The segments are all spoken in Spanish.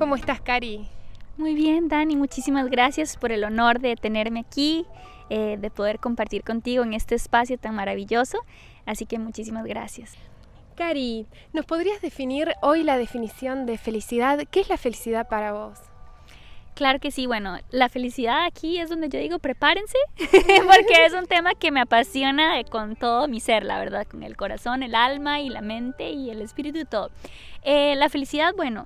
¿Cómo estás, Cari? Muy bien, Dani, muchísimas gracias por el honor de tenerme aquí, de poder compartir contigo en este espacio tan maravilloso, así que muchísimas gracias. Cari, ¿nos podrías definir hoy la definición de felicidad? ¿Qué es la felicidad para vos? Claro que sí, bueno, la felicidad aquí es donde yo digo prepárense, porque es un tema que me apasiona con todo mi ser, la verdad, con el corazón, el alma y la mente y el espíritu y todo. La felicidad, bueno,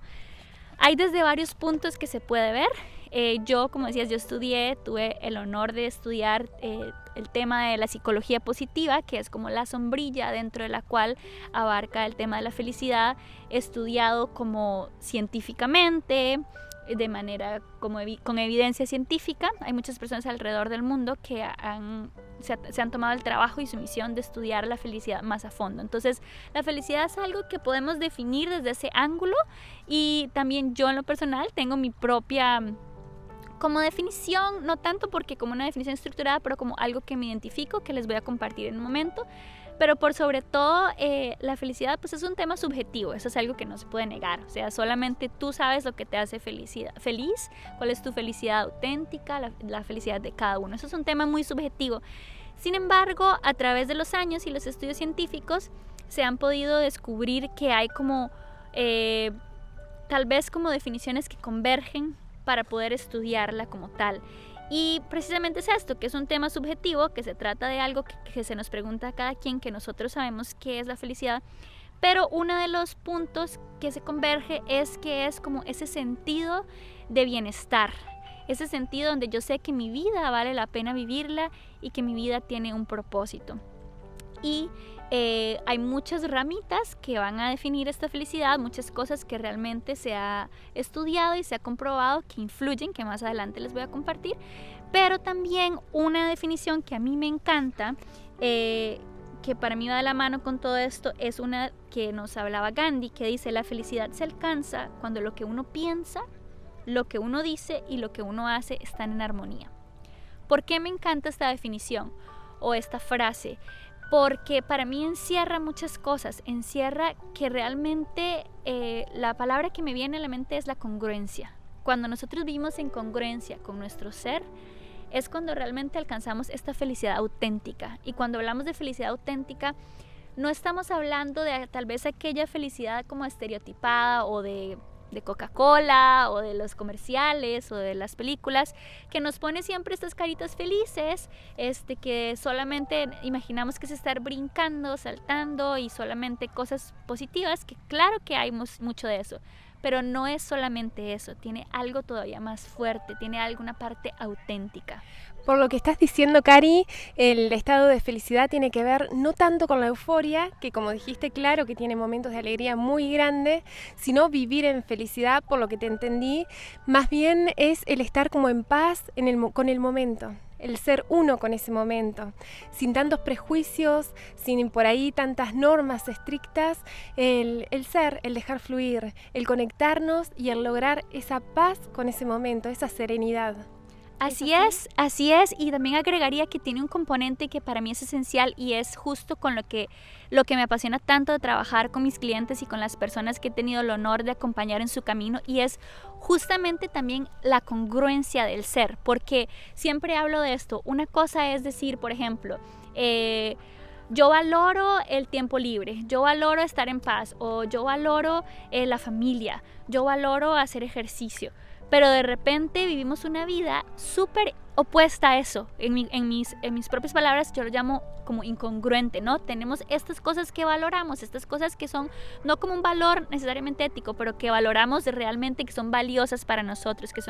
hay desde varios puntos que se puede ver. Yo, como decías, tuve el honor de estudiar el tema de la psicología positiva, que es como la sombrilla dentro de la cual abarca el tema de la felicidad, estudiado como científicamente, de manera con evidencia científica. Hay muchas personas alrededor del mundo que se han tomado el trabajo y su misión de estudiar la felicidad más a fondo. Entonces, la felicidad es algo que podemos definir desde ese ángulo, y también yo en lo personal tengo mi propia como definición, no tanto porque como una definición estructurada, pero como algo que me identifico, que les voy a compartir en un momento. Pero por sobre todo, la felicidad pues es un tema subjetivo, eso es algo que no se puede negar. O sea, solamente tú sabes lo que te hace feliz, cuál es tu felicidad auténtica, la felicidad de cada uno. Eso es un tema muy subjetivo. Sin embargo, a través de los años y los estudios científicos se han podido descubrir que hay como tal vez como definiciones que convergen para poder estudiarla como tal. Y precisamente es esto, que es un tema subjetivo, que se trata de algo que se nos pregunta a cada quien, que nosotros sabemos qué es la felicidad, pero uno de los puntos que se converge es que es como ese sentido de bienestar, ese sentido donde yo sé que mi vida vale la pena vivirla y que mi vida tiene un propósito. Y hay muchas ramitas que van a definir esta felicidad, muchas cosas que realmente se ha estudiado y se ha comprobado que influyen, que más adelante les voy a compartir, pero también una definición que a mí me encanta, que para mí va de la mano con todo esto, es una que nos hablaba Gandhi, que dice: la felicidad se alcanza cuando lo que uno piensa, lo que uno dice y lo que uno hace están en armonía. ¿Por qué me encanta esta definición o esta frase? Porque para mí encierra muchas cosas, encierra que realmente la palabra que me viene a la mente es la congruencia. Cuando nosotros vivimos en congruencia con nuestro ser, es cuando realmente alcanzamos esta felicidad auténtica. Y cuando hablamos de felicidad auténtica, no estamos hablando de tal vez aquella felicidad como estereotipada o de Coca-Cola o de los comerciales o de las películas, que nos pone siempre estas caritas felices, que solamente imaginamos que es estar brincando, saltando y solamente cosas positivas, que claro que hay mucho de eso, pero no es solamente eso, tiene algo todavía más fuerte, tiene alguna parte auténtica. Por lo que estás diciendo, Cari, el estado de felicidad tiene que ver no tanto con la euforia, que como dijiste, claro que tiene momentos de alegría muy grandes, sino vivir en felicidad, por lo que te entendí, más bien es el estar como en paz con el momento. El ser uno con ese momento, sin tantos prejuicios, sin por ahí tantas normas estrictas, el ser, el dejar fluir, el conectarnos y el lograr esa paz con ese momento, esa serenidad. Así es, y también agregaría que tiene un componente que para mí es esencial, y es justo con lo que me apasiona tanto de trabajar con mis clientes y con las personas que he tenido el honor de acompañar en su camino, y es justamente también la congruencia del ser, porque siempre hablo de esto. Una cosa es decir, por ejemplo, yo valoro el tiempo libre, yo valoro estar en paz, o yo valoro la familia, yo valoro hacer ejercicio. Pero de repente vivimos una vida súper opuesta a eso. En mis propias palabras yo lo llamo como incongruente, ¿no? Tenemos estas cosas que valoramos, estas cosas que son no como un valor necesariamente ético, pero que valoramos realmente, que son valiosas para nosotros, que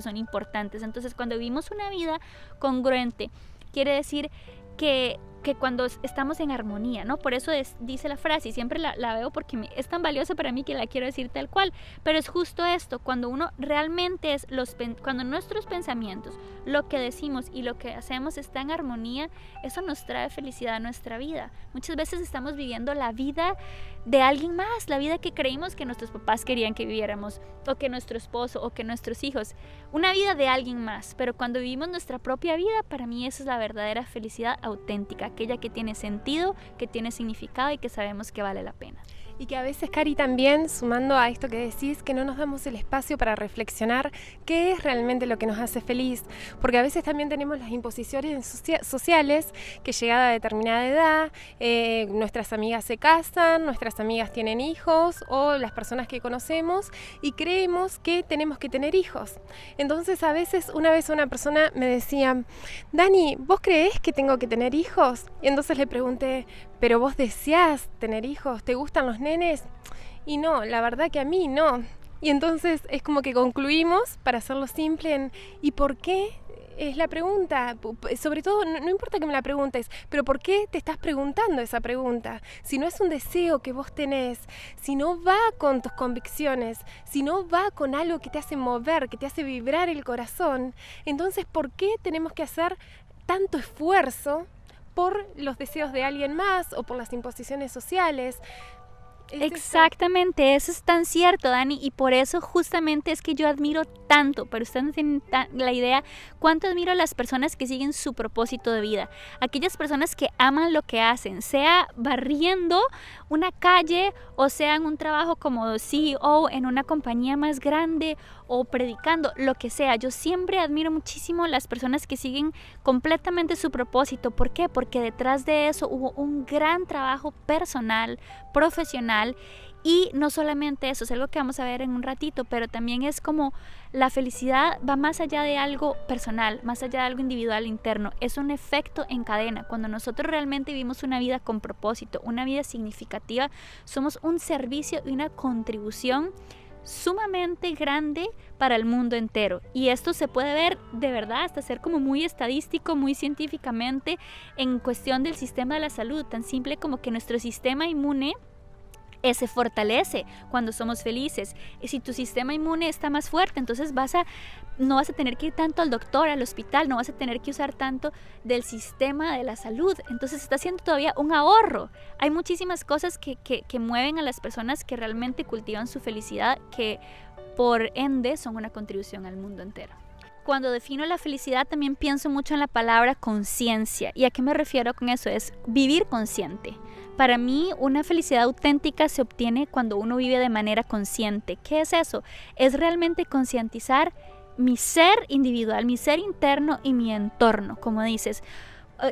son importantes. Entonces, cuando vivimos una vida congruente, quiere decir que cuando estamos en armonía, ¿no? Por eso dice la frase, y siempre la veo porque es tan valiosa para mí que la quiero decir tal cual, pero es justo esto: cuando uno realmente cuando nuestros pensamientos, lo que decimos y lo que hacemos está en armonía, eso nos trae felicidad a nuestra vida. Muchas veces estamos viviendo la vida de alguien más, la vida que creímos que nuestros papás querían que viviéramos, o que nuestro esposo, o que nuestros hijos, una vida de alguien más. Pero cuando vivimos nuestra propia vida, para mí esa es la verdadera felicidad auténtica, aquella que tiene sentido, que tiene significado y que sabemos que vale la pena. Y que a veces, Cari, también, sumando a esto que decís, que no nos damos el espacio para reflexionar qué es realmente lo que nos hace feliz. Porque a veces también tenemos las imposiciones sociales, que llegada a determinada edad, nuestras amigas se casan, nuestras amigas tienen hijos, o las personas que conocemos, y creemos que tenemos que tener hijos. Entonces, a veces, una vez una persona me decía, Dani, ¿vos creés que tengo que tener hijos? Y entonces le pregunté, ¿pero vos deseás tener hijos? ¿Te gustan los nenes? Y no, la verdad que a mí no. Y entonces es como que concluimos, para hacerlo simple, en ¿y por qué? Es la pregunta. Sobre todo, no importa que me la preguntes, pero ¿por qué te estás preguntando esa pregunta? Si no es un deseo que vos tenés, si no va con tus convicciones, si no va con algo que te hace mover, que te hace vibrar el corazón, entonces ¿por qué tenemos que hacer tanto esfuerzo por los deseos de alguien más o por las imposiciones sociales? Exactamente, eso es tan cierto, Dani, y por eso justamente es que yo admiro tanto, pero ustedes no tienen la idea cuánto admiro a las personas que siguen su propósito de vida, aquellas personas que aman lo que hacen, sea barriendo una calle o sea en un trabajo como CEO en una compañía más grande o predicando, lo que sea. Yo siempre admiro muchísimo a las personas que siguen completamente su propósito. ¿Por qué? Porque detrás de eso hubo un gran trabajo personal, profesional, y no solamente eso, es algo que vamos a ver en un ratito, pero también es como la felicidad va más allá de algo personal, más allá de algo individual interno, es un efecto en cadena. Cuando nosotros realmente vivimos una vida con propósito, una vida significativa, somos un servicio y una contribución sumamente grande para el mundo entero, y esto se puede ver de verdad hasta ser como muy estadístico, muy científicamente en cuestión del sistema de la salud, tan simple como que nuestro sistema inmune se fortalece cuando somos felices. Y si tu sistema inmune está más fuerte, entonces no vas a tener que ir tanto al doctor, al hospital, no vas a tener que usar tanto del sistema de la salud, entonces está haciendo todavía un ahorro. Hay muchísimas cosas que mueven a las personas que realmente cultivan su felicidad, que por ende son una contribución al mundo entero. Cuando defino la felicidad también pienso mucho en la palabra conciencia. ¿Y a qué me refiero con eso? Es vivir consciente. Para mí, una felicidad auténtica se obtiene cuando uno vive de manera consciente. ¿Qué es eso? Es realmente concientizar mi ser individual, mi ser interno y mi entorno, como dices.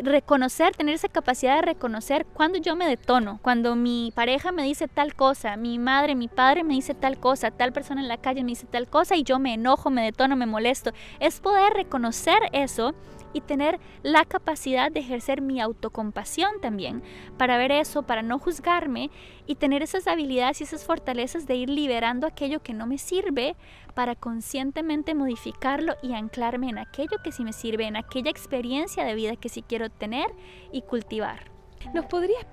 Reconocer, tener esa capacidad de reconocer cuando yo me detono, cuando mi pareja me dice tal cosa, mi madre, mi padre me dice tal cosa, tal persona en la calle me dice tal cosa y yo me enojo, me detono, me molesto. Es poder reconocer eso y tener la capacidad de ejercer mi autocompasión también, para ver eso, para no juzgarme y tener esas habilidades y esas fortalezas de ir liberando aquello que no me sirve, para conscientemente modificarlo y anclarme en aquello que sí me sirve, en aquella experiencia de vida que sí quiero tener y cultivar. ¿Nos podrías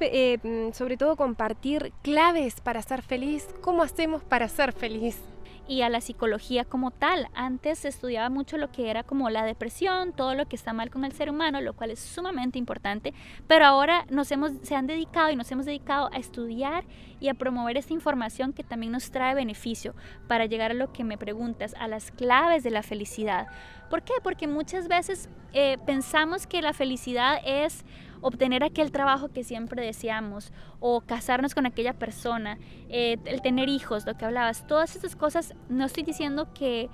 sobre todo compartir claves para ser feliz? ¿Cómo hacemos para ser feliz? Y a la psicología como tal. Antes se estudiaba mucho lo que era como la depresión, todo lo que está mal con el ser humano, lo cual es sumamente importante, pero ahora nos hemos dedicado a estudiar y a promover esta información que también nos trae beneficio, para llegar a lo que me preguntas, a las claves de la felicidad. ¿Por qué? Porque muchas veces pensamos que la felicidad es obtener aquel trabajo que siempre deseamos, o casarnos con aquella persona, el tener hijos, lo que hablabas. Todas estas cosas, no estoy diciendo que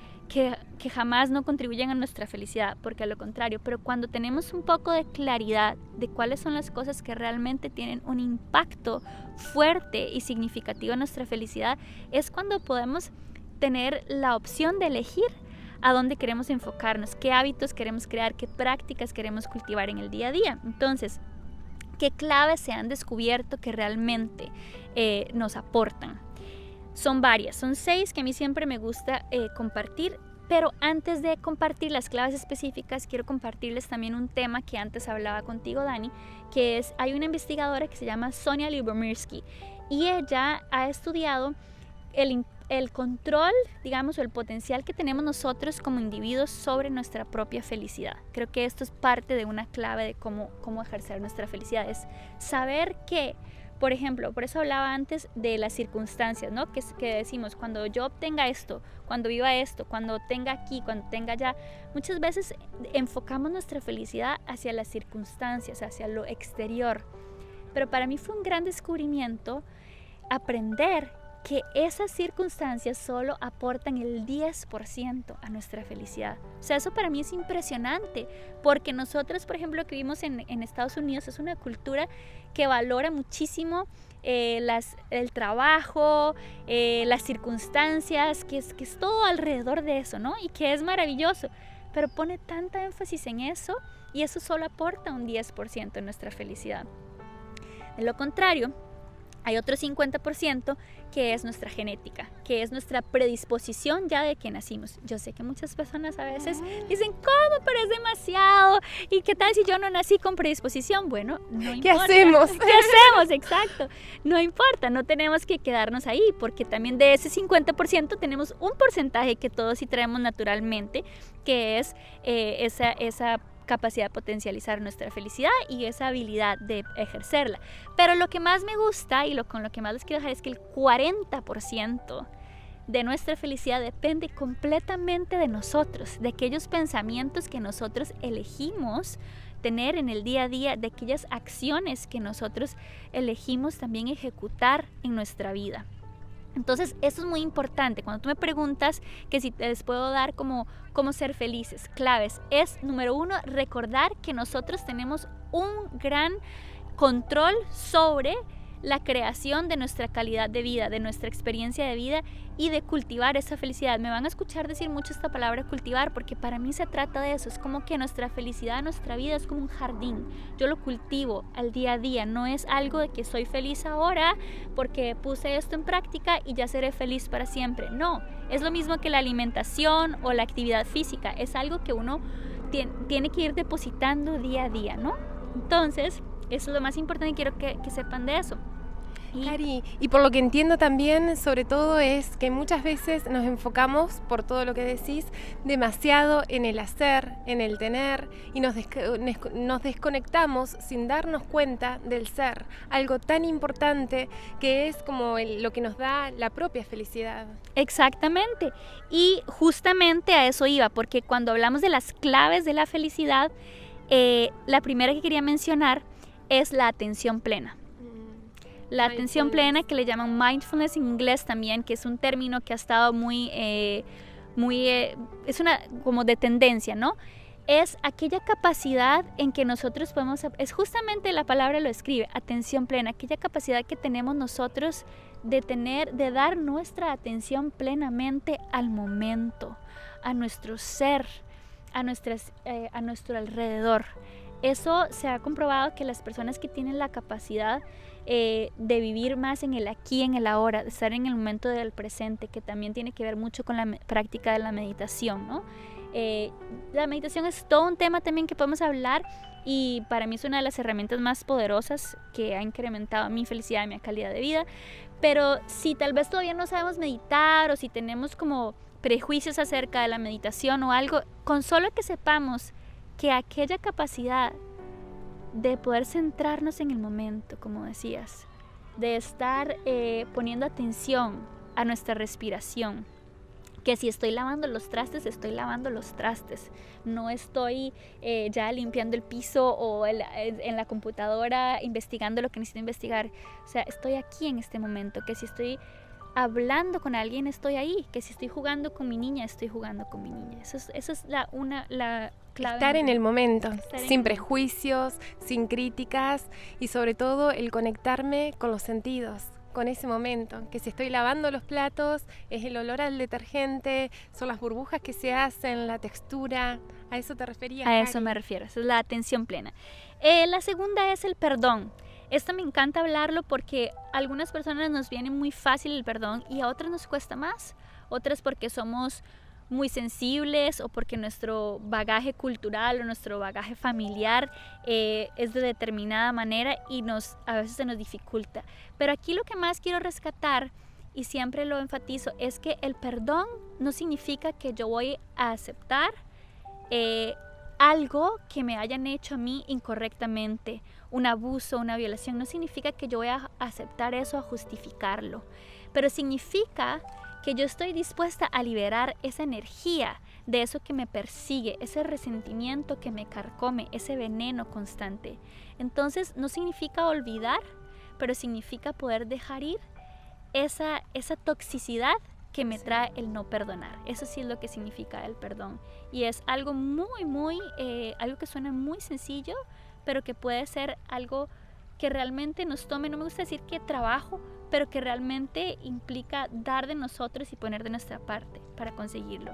jamás no contribuyen a nuestra felicidad, porque a lo contrario, pero cuando tenemos un poco de claridad de cuáles son las cosas que realmente tienen un impacto fuerte y significativo en nuestra felicidad, es cuando podemos tener la opción de elegir a dónde queremos enfocarnos, qué hábitos queremos crear, qué prácticas queremos cultivar en el día a día. Entonces, ¿qué claves se han descubierto que realmente nos aportan? Son varias, son 6 que a mí siempre me gusta compartir, pero antes de compartir las claves específicas, quiero compartirles también un tema que antes hablaba contigo, Dani, que es, hay una investigadora que se llama Sonja Lyubomirsky, y ella ha estudiado el control, digamos, o el potencial que tenemos nosotros como individuos sobre nuestra propia felicidad. Creo que esto es parte de una clave de cómo ejercer nuestra felicidad. Es saber que, por ejemplo, por eso hablaba antes de las circunstancias, ¿no? Que decimos, cuando yo obtenga esto, cuando viva esto, cuando tenga aquí, cuando tenga allá, muchas veces enfocamos nuestra felicidad hacia las circunstancias, hacia lo exterior. Pero para mí fue un gran descubrimiento aprender que esas circunstancias solo aportan el 10% a nuestra felicidad. O sea, eso para mí es impresionante, porque nosotros, por ejemplo, que vivimos en Estados Unidos, es una cultura que valora muchísimo el trabajo, las circunstancias, que es todo alrededor de eso, ¿no? Y que es maravilloso, pero pone tanta énfasis en eso, y eso solo aporta un 10% en nuestra felicidad. De lo contrario, hay otro 50% que es nuestra genética, que es nuestra predisposición ya de que nacimos. Yo sé que muchas personas a veces dicen, ¿cómo? Pero es demasiado. ¿Y qué tal si yo no nací con predisposición? Bueno, no importa. ¿Qué hacemos? ¿Qué hacemos? Exacto. No importa, no tenemos que quedarnos ahí, porque también de ese 50% tenemos un porcentaje que todos sí traemos naturalmente, que es esa capacidad de potencializar nuestra felicidad y esa habilidad de ejercerla. Pero lo que más me gusta y con lo que más les quiero dejar es que el 40% de nuestra felicidad depende completamente de nosotros, de aquellos pensamientos que nosotros elegimos tener en el día a día, de aquellas acciones que nosotros elegimos también ejecutar en nuestra vida. Entonces, eso es muy importante. Cuando tú me preguntas que si les puedo dar cómo ser felices, claves, es, número 1, recordar que nosotros tenemos un gran control sobre la creación de nuestra calidad de vida, de nuestra experiencia de vida y de cultivar esa felicidad. Me van a escuchar decir mucho esta palabra cultivar, porque para mí se trata de eso. Es como que nuestra felicidad, nuestra vida es como un jardín. Yo lo cultivo al día a día. No es algo de que soy feliz ahora porque puse esto en práctica y ya seré feliz para siempre. No, es lo mismo que la alimentación o la actividad física. Es algo que uno tiene que ir depositando día a día, ¿no? Entonces, eso es lo más importante y quiero que sepan de eso. Cari, y por lo que entiendo también, sobre todo, es que muchas veces nos enfocamos, por todo lo que decís, demasiado en el hacer, en el tener, y nos desconectamos sin darnos cuenta del ser, algo tan importante que es como lo que nos da la propia felicidad. Exactamente, y justamente a eso iba, porque cuando hablamos de las claves de la felicidad, la primera que quería mencionar es la atención plena. La atención plena, que le llaman mindfulness en inglés también, que es un término que ha estado es una como de tendencia, ¿no? Es aquella capacidad en que nosotros podemos, es justamente la palabra lo escribe, atención plena, aquella capacidad que tenemos nosotros de dar nuestra atención plenamente al momento, a nuestro ser, a nuestro alrededor. Eso se ha comprobado que las personas que tienen la capacidad de vivir más en el aquí, en el ahora, de estar en el momento del presente, que también tiene que ver mucho con la práctica de la meditación, ¿no? La meditación es todo un tema también que podemos hablar, y para mí es una de las herramientas más poderosas que ha incrementado mi felicidad y mi calidad de vida. Pero si tal vez todavía no sabemos meditar, o si tenemos como prejuicios acerca de la meditación o algo, con solo que sepamos que aquella capacidad de poder centrarnos en el momento, como decías, de estar poniendo atención a nuestra respiración, que si estoy lavando los trastes, no estoy ya limpiando el piso o en la computadora investigando lo que necesito investigar. O sea, estoy aquí en este momento, que si estoy hablando con alguien, estoy ahí, que si estoy jugando con mi niña, estoy jugando con mi niña. Eso es la clave. Estar en el momento, sin prejuicios, sin críticas, y sobre todo el conectarme con los sentidos, con ese momento, que si estoy lavando los platos, es el olor al detergente, son las burbujas que se hacen, la textura. ¿A eso te referías, Cari? A eso me refiero, esa es la atención plena. La segunda es el perdón. Esto me encanta hablarlo porque a algunas personas nos viene muy fácil el perdón y a otras nos cuesta más. Otras porque somos muy sensibles o porque nuestro bagaje cultural o nuestro bagaje familiar es de determinada manera y a veces se nos dificulta. Pero aquí lo que más quiero rescatar, y siempre lo enfatizo, es que el perdón no significa que yo voy a aceptar algo que me hayan hecho a mí incorrectamente, un abuso, una violación. No significa que yo voy a aceptar eso, a justificarlo, pero significa que yo estoy dispuesta a liberar esa energía de eso que me persigue, ese resentimiento que me carcome, ese veneno constante. Entonces no significa olvidar, pero significa poder dejar ir esa toxicidad que me trae el no perdonar. Eso sí es lo que significa el perdón. Y es algo algo que suena muy sencillo, pero que puede ser algo que realmente nos tome, no me gusta decir que trabajo, pero que realmente implica dar de nosotros y poner de nuestra parte para conseguirlo.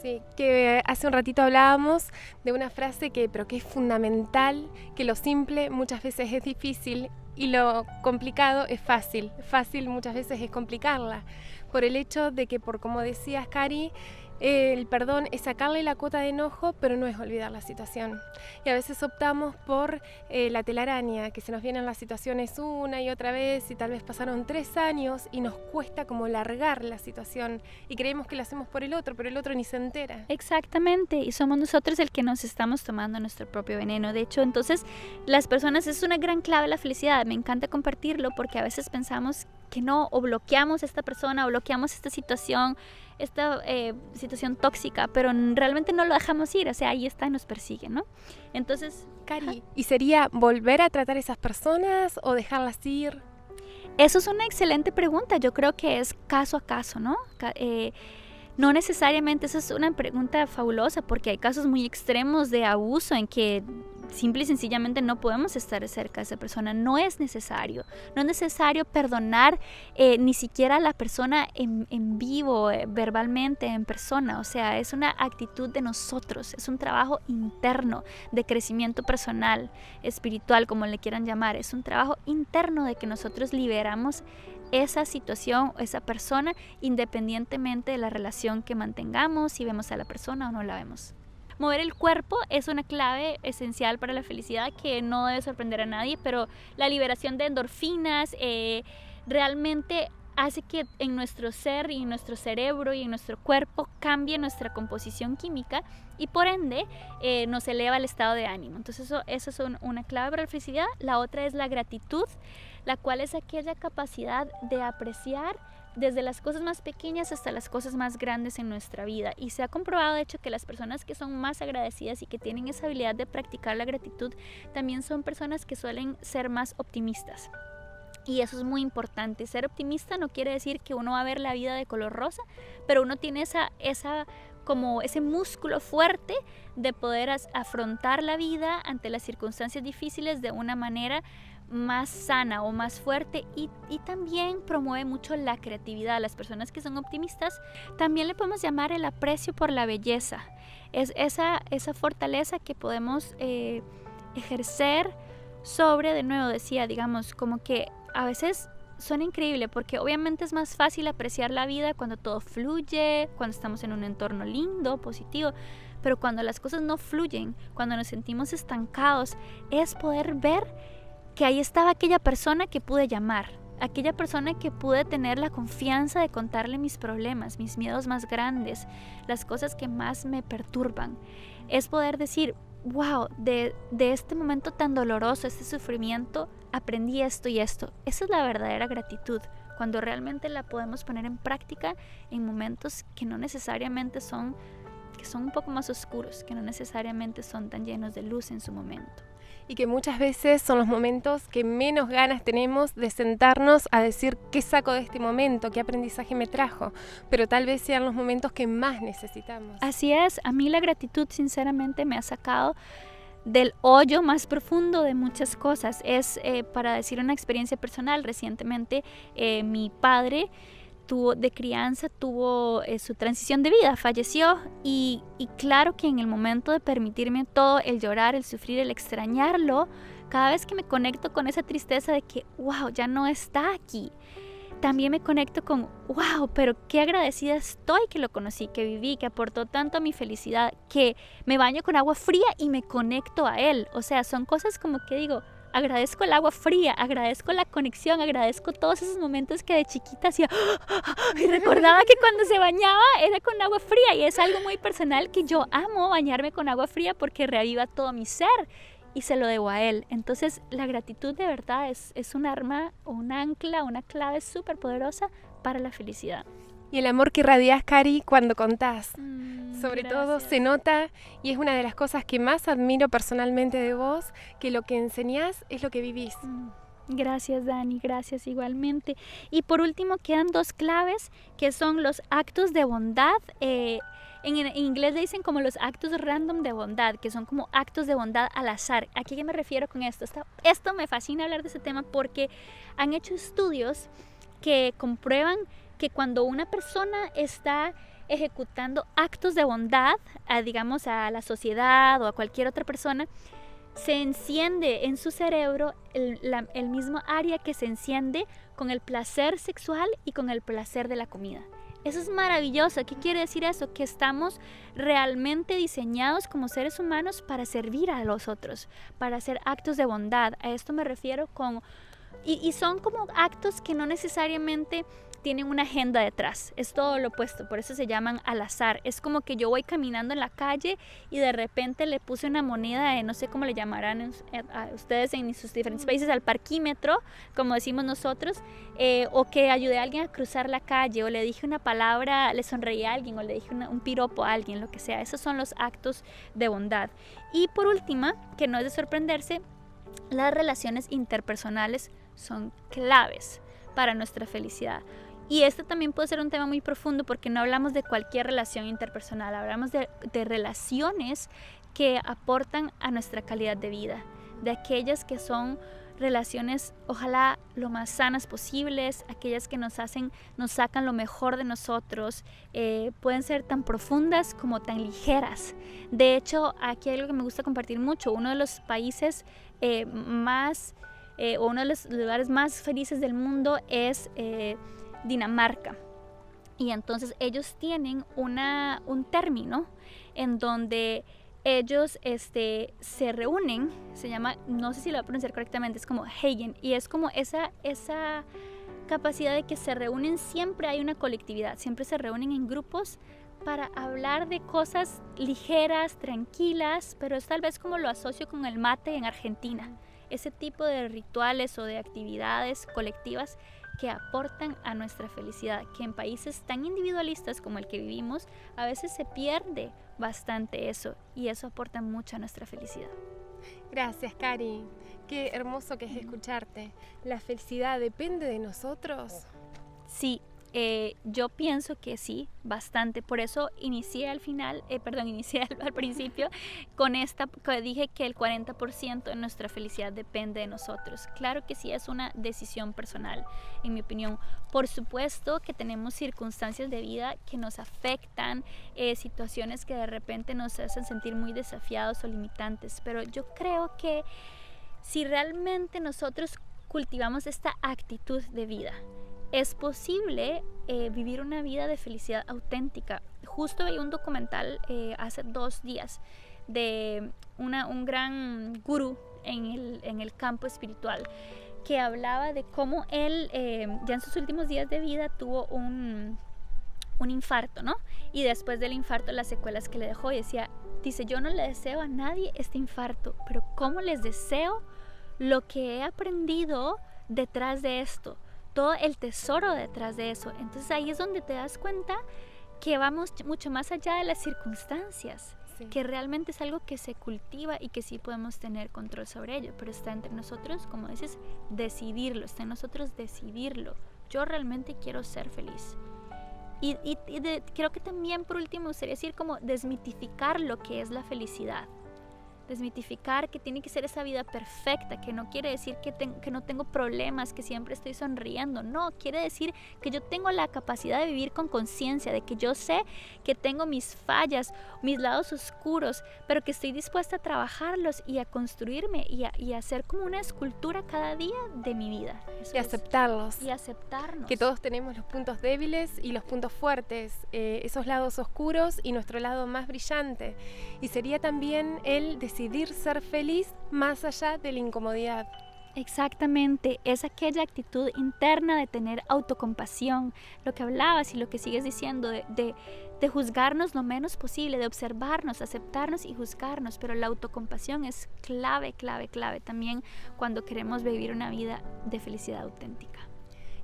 Sí, que hace un ratito hablábamos de una frase pero que es fundamental, que lo simple muchas veces es difícil y lo complicado es fácil. Fácil muchas veces es complicarla, por el hecho de que, como decías, Cari, el perdón es sacarle la cuota de enojo, pero no es olvidar la situación. Y a veces optamos por la telaraña, que se nos vienen las situaciones una y otra vez, y tal vez pasaron 3 años y nos cuesta como largar la situación y creemos que lo hacemos por el otro, pero el otro ni se entera. Exactamente, y somos nosotros el que nos estamos tomando nuestro propio veneno. De hecho, entonces, las personas, es una gran clave la felicidad. Me encanta compartirlo porque a veces pensamos que no, o bloqueamos a esta persona, o bloqueamos esta situación tóxica, pero realmente no lo dejamos ir, o sea, ahí está y nos persigue, ¿no? Entonces, Cari, ¿y sería volver a tratar a esas personas o dejarlas ir? Eso es una excelente pregunta. Yo creo que es caso a caso, ¿no? No necesariamente, esa es una pregunta fabulosa, porque hay casos muy extremos de abuso en que simple y sencillamente no podemos estar cerca de esa persona. No es necesario perdonar ni siquiera a la persona en vivo, verbalmente, en persona. O sea, es una actitud de nosotros, es un trabajo interno de crecimiento personal, espiritual, como le quieran llamar. Es un trabajo interno de que nosotros liberamos esa situación, esa persona, independientemente de la relación que mantengamos, si vemos a la persona o no la vemos. Mover el cuerpo es una clave esencial para la felicidad que no debe sorprender a nadie, pero la liberación de endorfinas realmente hace que en nuestro ser y en nuestro cerebro y en nuestro cuerpo cambie nuestra composición química y por ende nos eleva el estado de ánimo. Entonces eso es una clave para la felicidad. La otra es la gratitud, la cual es aquella capacidad de apreciar desde las cosas más pequeñas hasta las cosas más grandes en nuestra vida. Y se ha comprobado, de hecho, que las personas que son más agradecidas y que tienen esa habilidad de practicar la gratitud también son personas que suelen ser más optimistas. Y eso es muy importante. Ser optimista no quiere decir que uno va a ver la vida de color rosa, pero uno tiene como ese músculo fuerte de poder afrontar la vida ante las circunstancias difíciles de una manera más sana o más fuerte, y también promueve mucho la creatividad. Las personas que son optimistas también le podemos llamar el aprecio por la belleza. Es esa fortaleza que podemos ejercer sobre, de nuevo decía, digamos, como que a veces suena increíble porque obviamente es más fácil apreciar la vida cuando todo fluye, cuando estamos en un entorno lindo, positivo, pero cuando las cosas no fluyen, cuando nos sentimos estancados, es poder ver que ahí estaba aquella persona que pude llamar, aquella persona que pude tener la confianza de contarle mis problemas, mis miedos más grandes, las cosas que más me perturban. Es poder decir, wow, de este momento tan doloroso, este sufrimiento, aprendí esto y esto. Esa es la verdadera gratitud, cuando realmente la podemos poner en práctica en momentos que no necesariamente que son un poco más oscuros, que no necesariamente son tan llenos de luz en su momento. Y que muchas veces son los momentos que menos ganas tenemos de sentarnos a decir qué saco de este momento, qué aprendizaje me trajo, pero tal vez sean los momentos que más necesitamos. Así es, a mí la gratitud sinceramente me ha sacado del hoyo más profundo de muchas cosas. Es para decir una experiencia personal, recientemente mi padre de crianza tuvo su transición de vida, falleció y claro que en el momento de permitirme todo, el llorar, el sufrir, el extrañarlo, cada vez que me conecto con esa tristeza de que wow, ya no está aquí, también me conecto con wow, pero qué agradecida estoy que lo conocí, que viví, que aportó tanto a mi felicidad, que me baño con agua fría y me conecto a él. O sea, son cosas como que digo, agradezco el agua fría, agradezco la conexión, agradezco todos esos momentos que de chiquita hacía y recordaba que cuando se bañaba era con agua fría, y es algo muy personal que yo amo bañarme con agua fría porque reaviva todo mi ser y se lo debo a él. Entonces la gratitud de verdad es un arma, un ancla, una clave súper poderosa para la felicidad. Y el amor que irradias, Cari, cuando contás. Sobre Gracias. todo se nota, y es una de las cosas que más admiro personalmente de vos, que lo que enseñás es lo que vivís. Gracias, Dani, gracias igualmente. Y por último quedan 2 claves que son los actos de bondad. En inglés le dicen como los actos random de bondad, que son como actos de bondad al azar. ¿A qué me refiero con esto? Esto me fascina hablar de este tema porque han hecho estudios que comprueban que cuando una persona está ejecutando actos de bondad, digamos a la sociedad o a cualquier otra persona, se enciende en su cerebro el mismo área que se enciende con el placer sexual y con el placer de la comida. Eso es maravilloso. ¿Qué quiere decir eso? Que estamos realmente diseñados como seres humanos para servir a los otros, para hacer actos de bondad. A esto me refiero y son como actos que no necesariamente tienen una agenda detrás, es todo lo opuesto, por eso se llaman al azar. Es como que yo voy caminando en la calle y de repente le puse una moneda de, no sé cómo le llamarán a ustedes en sus diferentes países, al parquímetro, como decimos nosotros, o que ayudé a alguien a cruzar la calle, o le dije una palabra, le sonreí a alguien, o le dije un piropo a alguien, lo que sea. Esos son los actos de bondad. Y por último, que no es de sorprenderse, las relaciones interpersonales son claves para nuestra felicidad. Y este también puede ser un tema muy profundo porque no hablamos de cualquier relación interpersonal, hablamos de relaciones que aportan a nuestra calidad de vida, de aquellas que son relaciones ojalá lo más sanas posibles, aquellas que nos sacan lo mejor de nosotros, pueden ser tan profundas como tan ligeras. De hecho, aquí hay algo que me gusta compartir mucho. Uno de los países o uno de los lugares más felices del mundo es Dinamarca. Y entonces ellos tienen un término en donde ellos se reúnen, se llama, no sé si lo voy a pronunciar correctamente, es como Hagen, y es como esa capacidad de que se reúnen, siempre hay una colectividad, siempre se reúnen en grupos para hablar de cosas ligeras, tranquilas, pero es tal vez como lo asocio con el mate en Argentina, ese tipo de rituales o de actividades colectivas que aportan a nuestra felicidad, que en países tan individualistas como el que vivimos, a veces se pierde bastante eso, y eso aporta mucho a nuestra felicidad. Gracias, Cari. Qué hermoso que es escucharte. ¿La felicidad depende de nosotros? Sí, yo pienso que sí, bastante. Por eso inicié al principio con que dije que el 40% de nuestra felicidad depende de nosotros. Claro que sí, es una decisión personal, en mi opinión. Por supuesto que tenemos circunstancias de vida que nos afectan, situaciones que de repente nos hacen sentir muy desafiados o limitantes, pero yo creo que si realmente nosotros cultivamos esta actitud de vida, es posible vivir una vida de felicidad auténtica. Justo vi un documental hace 2 días de un gran gurú en el campo espiritual que hablaba de cómo él ya en sus últimos días de vida tuvo un infarto, ¿no? Y después del infarto las secuelas que le dejó, y dice, yo no le deseo a nadie este infarto, pero cómo les deseo lo que he aprendido detrás de esto, todo el tesoro detrás de eso. Entonces ahí es donde te das cuenta que vamos mucho más allá de las circunstancias, sí, que realmente es algo que se cultiva y que sí podemos tener control sobre ello, pero está entre nosotros, como dices, decidirlo, está en nosotros decidirlo. Yo realmente quiero ser feliz. Y creo que también por último me gustaría decir como desmitificar lo que es la felicidad. Desmitificar que tiene que ser esa vida perfecta, que no quiere decir que no tengo problemas, que siempre estoy sonriendo. No, quiere decir que yo tengo la capacidad de vivir con conciencia, de que yo sé que tengo mis fallas, mis lados oscuros, pero que estoy dispuesta a trabajarlos y a construirme y a hacer como una escultura cada día de mi vida. Y aceptarlos. Y aceptarnos. Que todos tenemos los puntos débiles y los puntos fuertes, esos lados oscuros y nuestro lado más brillante. Y sería también el decidir ser feliz más allá de la incomodidad. Exactamente, es aquella actitud interna de tener autocompasión, lo que hablabas y lo que sigues diciendo, de juzgarnos lo menos posible, de observarnos, aceptarnos y juzgarnos, pero la autocompasión es clave también cuando queremos vivir una vida de felicidad auténtica.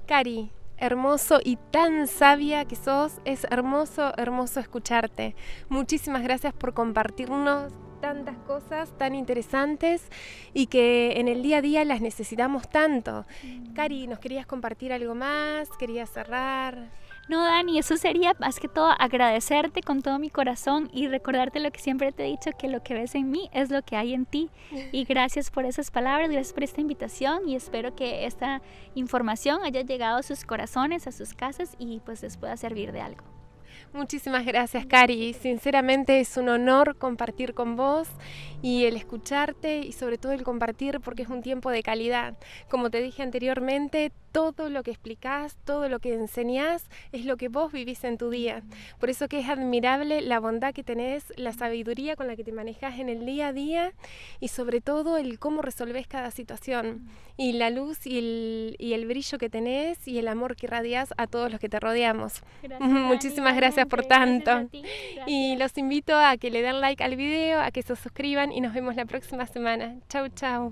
Cari, hermoso y tan sabia que sos, es hermoso escucharte. Muchísimas gracias por compartirnos tantas cosas tan interesantes y que en el día a día las necesitamos tanto. Cari, ¿nos querías compartir algo más? ¿Querías cerrar? No, Dani, eso sería más que todo agradecerte con todo mi corazón y recordarte lo que siempre te he dicho, que lo que ves en mí es lo que hay en ti. Y gracias por esas palabras, gracias por esta invitación y espero que esta información haya llegado a sus corazones, a sus casas y pues les pueda servir de algo. Muchísimas gracias, Cari. Sinceramente es un honor compartir con vos y el escucharte y sobre todo el compartir porque es un tiempo de calidad. Como te dije anteriormente, todo lo que explicás, todo lo que enseñás es lo que vos vivís en tu día. Por eso que es admirable la bondad que tenés, la sabiduría con la que te manejás en el día a día y sobre todo el cómo resolvés cada situación y la luz y el brillo que tenés y el amor que irradiás a todos los que te rodeamos. Gracias, Muchísimas gracias por tanto. Gracias a ti. Y los invito a que le den like al video, a que se suscriban y nos vemos la próxima semana. Chau, chau.